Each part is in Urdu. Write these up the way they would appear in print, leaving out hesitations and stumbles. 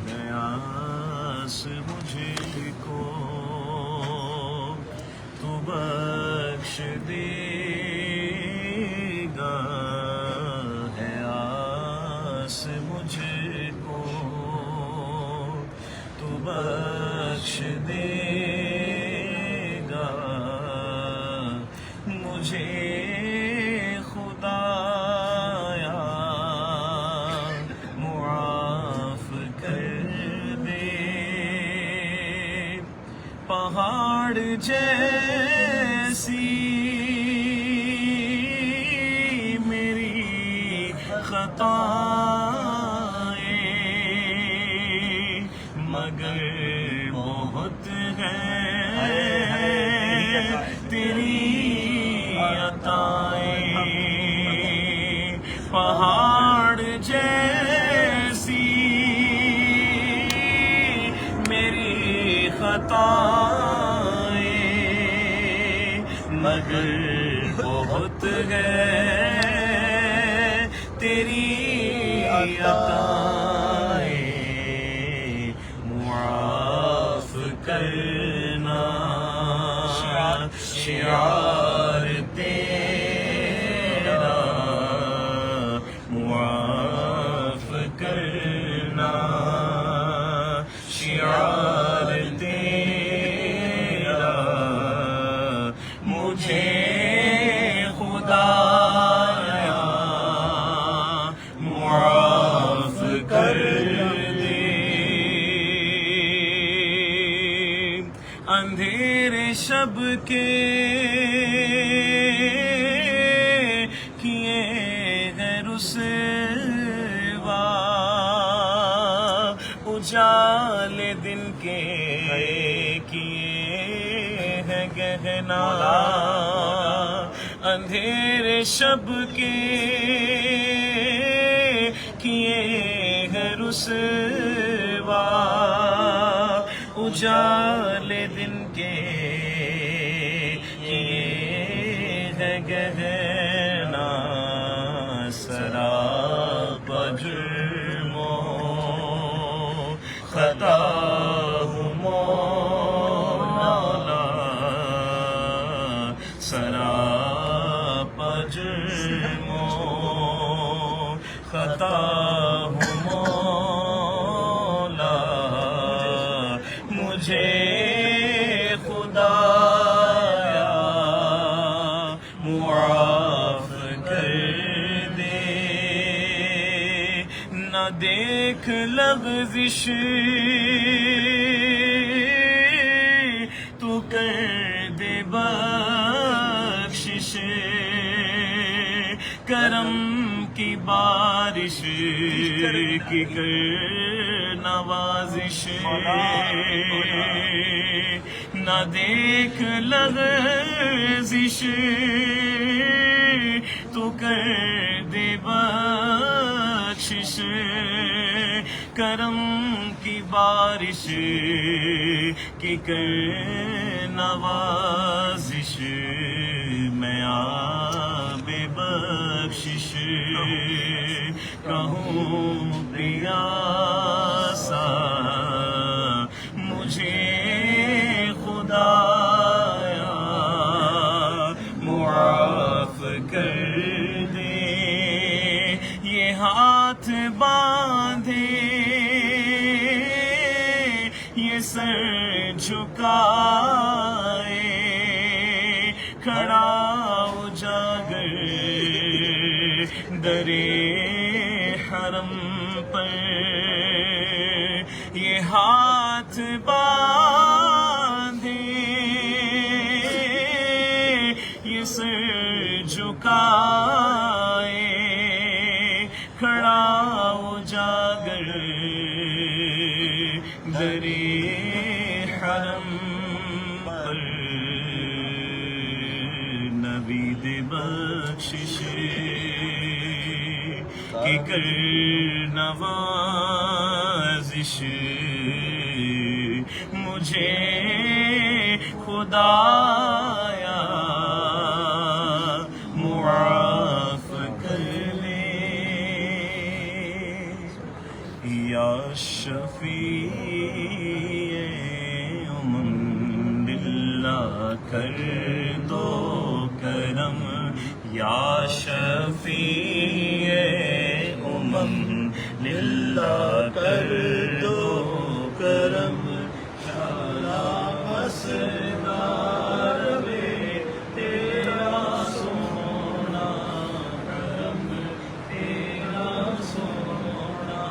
ہے آس مجھے کو تو بخش دے گا، ہے آس مجھے کو تو بخش دے گا مجھے خدایا معاف کر دے۔ پہاڑ جیسی میری خطائیں مگر بہت ہے تیری عطائیں۔ پہاڑ جیسی میری خطائیں مگر بہت ہے تیری عطائیں، معاف کرنا شعار تیرا، معاف کرنا شعار تیرا مجھے خدایا معاف کر دے۔ اندھیرے شب کے کیے ہیں رسوا، اجالے دن کے کیے ہیں گہنا، اندھیرے شب کے کیے ہیں رسوا، اجالے دن کے کیے ہیں گہنا، سراپا جرم و خطا ہوں مولا، سراپا جرم و خطا ہوں مولا، مجھے خدایا معاف کر دے۔ نہ دیکھ لغزش تو کر دے بخشش، کرم کی بارش کی کر نوازش، نہ دیکھ لغزش تو کر دے بخشش، کرم کی بارش کی کر نوازش، میں آب بخشش کہوں پیاسا، مجھے خدایا معاف کر دے۔ یہ ہاتھ باندھے یہ سر جھکائے، کھڑا اجاگر درے حرم پر، یہ ہاتھ باندھے یہ سر جھکائے، کھڑا اجاگر درے حرم پر، نوید بخشش کی کر نوازش، مجھے خدایا معاف کر لے۔ یا شفیع للہ کر دو کرم، یا شفیع للہ کر دو کرم، شالا وسدار میں تیرا سونا کرم، تیرا سونا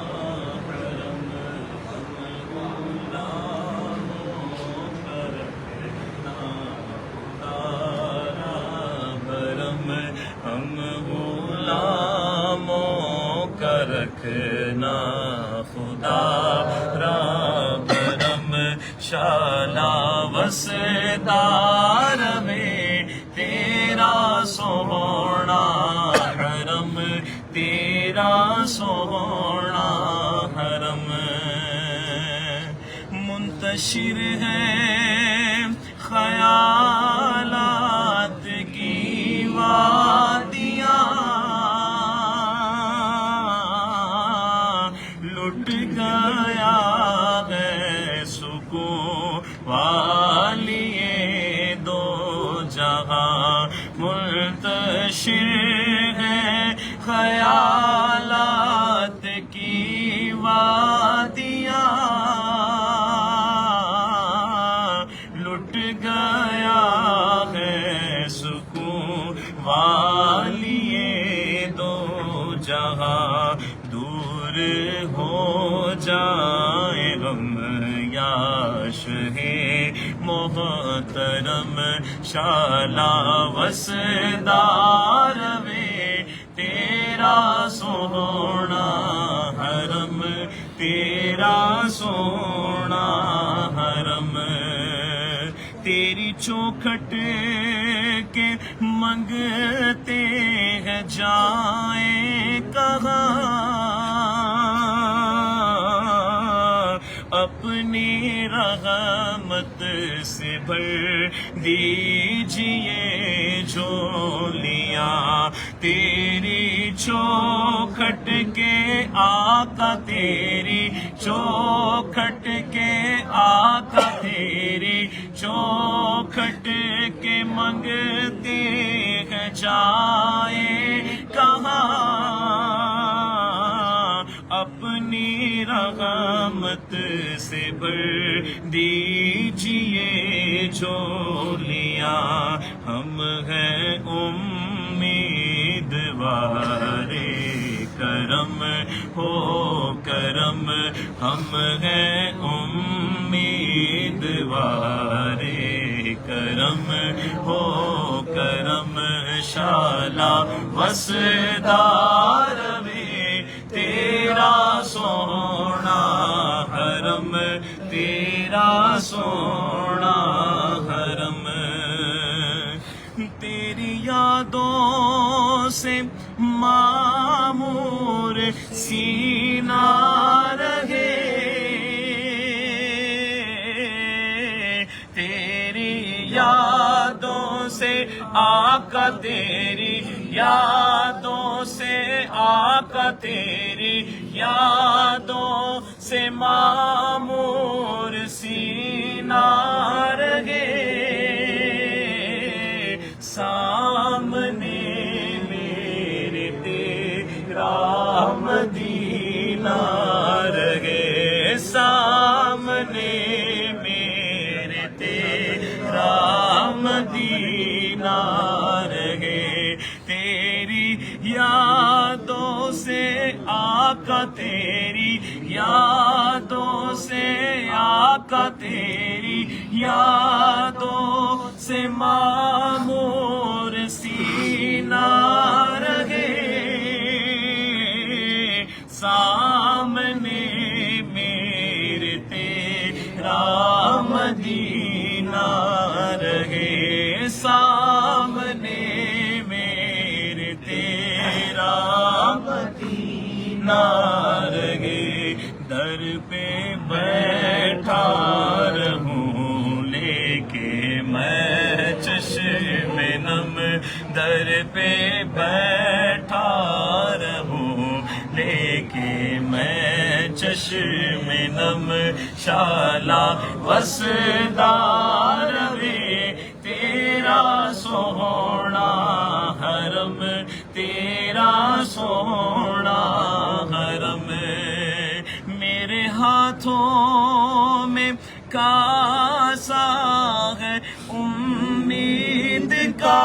کرم، ہم غلاموں کا رکھنا خدا را برم، شالا وسدار میں تیرا سونا حرم، تیرا سونا حرم، منتشر ہے خیالات کی وادیاں، لٹ گیا ہے سکون والی دو جہاں، منتشر ہے خیالات کی وادیاں، لٹ گیا ہے سکون والی دو جہاں، دور ہو جائے غم یا شہ محترم، شالا وسدار میں تیرا سونا حرم، تیرا سونا حرم، تیری چوکھٹ کے منگتے ہیں جائیں کہاں، اپنی رحمت سے بھر دیجئے جھولیاں، تیری چوکھٹ کے آقا، تیری چوکھٹ کے آقا، تیری چوکھٹ کے منگتے ہیں جائیں کہاں، اپنی رحمت سے بھر دیجئے جھولیاں، ہم ہیں امیدوار کرم ہو کرم، ہم ہیں امیدوار کرم ہو کرم، شالا وسدار میں تیرا سونا حرم، تیرا سونا حرم، تیری یادوں سے معمور سینہ رہے، تیری یادوں سے آقا، تیری یادوں سے آقا، تیری یادوں سے معمور سینہ رہے، سامنے میرے تیرا مدینہ رہے، سامنے میرے تیرا مدینہ رہے، تیری یادوں سے آقا، تیری یادوں سے آقا، تیری یادوں سے معمور سینہ رہے، سامنے میرے تیرا مدینہ رہے، سامنے میرے تیرا مدینہ رہے، در پہ بیٹھا رہوں لے کے میں چشم نم، در پہ بیٹھا رہوں لے کے میں چشم نم شالا وسدار وے تیرا سونا حرم تیرا سونا حرم میرے ہاتھوں میں کاسا ہے امید کا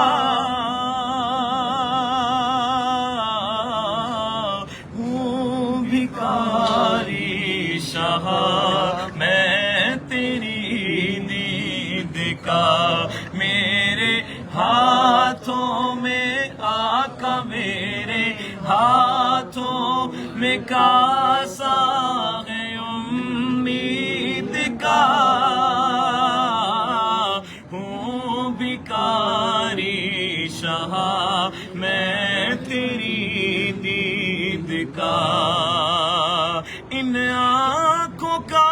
ہوں بھکاری شاہ میں تیری دید کا میرے ہاتھوں میں آقا میرے ہاتھوں میں کاسا ہے امید کا ہوں بھکاری شاہ میں تیری دید کا ان آنکھوں کا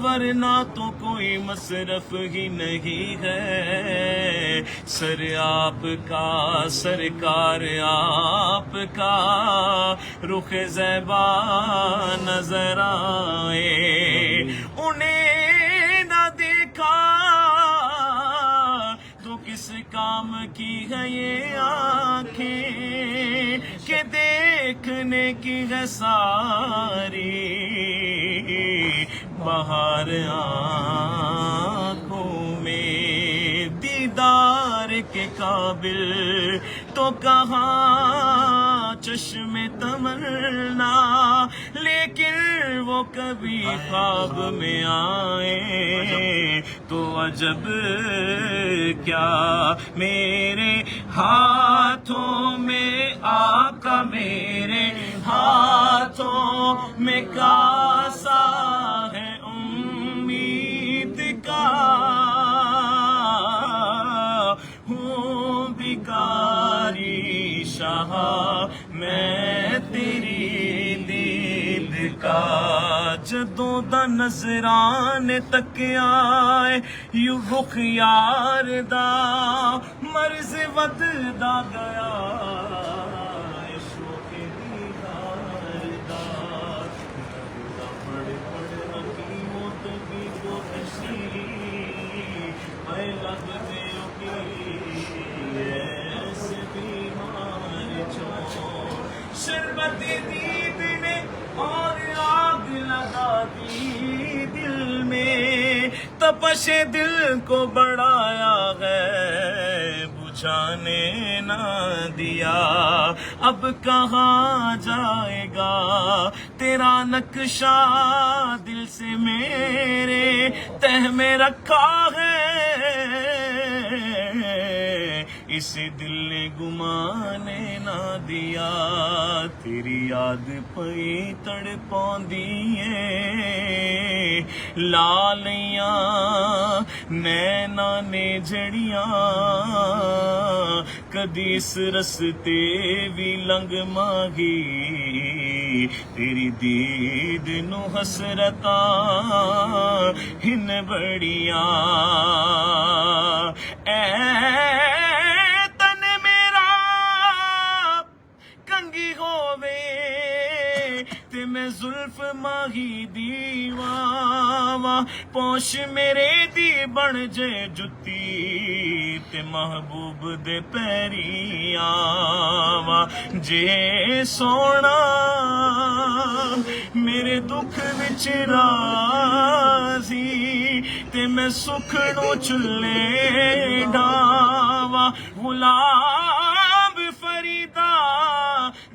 ورنہ تو کوئی مصرف ہی نہیں ہے سر آپ کا سرکار آپ کا رخ زیبا نظر آئے انہیں نہ دیکھا تو کس کام کی ہے یہ آنکھیں کہ دیکھنے کی ہے ساری بہار آنکھوں میں دیدار کے قابل تو کہاں چشم تمنا لیکن وہ کبھی خواب میں آئے تو عجب کیا میرے ہاتھوں میں آقا میرے ہاتھوں میں کاسا ہے امید کا ہوں بھکاری شاہ میں تیری دید کا جدوں دا نظرانے تک آئے یوں رخ یار دا مرض ود دا گیا شوق دیدار دا پڑھ حکیموں طبیب و کشی اے لب دیو کی ایسے بیمار چھو شربت دید نے اور آگ لگا دی دل میں تپش دل کو بڑھایا ہے بجھانے نہ دیا اب کہاں جائے گا تیرا نقشہ دل سے میرے تہ میں رکھا ہے اس دل نے گمانے نہ دیا تیری یاد پئی تڑپاندی ہے لالیاں نینا نے جڑیاں کدی اس رستے بھی لنگ ماہی تیری دید نو حسرتاں ہن بڑیاں اے تن میرا کنگی ہووے تے میں زلف ماہی دیواں پوش میرے دی بن جے جتی تے محبوب دے پیری آواں جے سونا میرے دکھ وچ راضی تے میں سکھ نو چلے ڈاواں غلام فریدا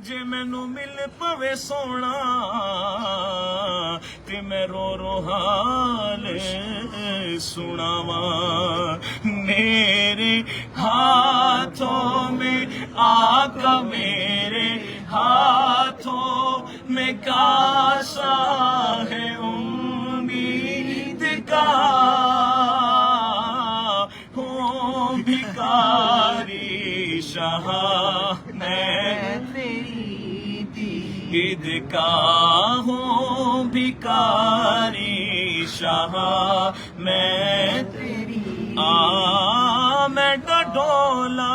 جے مینوں مل پوے سونا تے میں رو رو حال سناواں میرے ہاتھوں میں آقا میرے ہاتھوں میں کاسا ہے امید کا ہوں بھکاری شاہ میں تیری دید کا ہوں بھکاری شاہ میں تیری میں ڈڈولا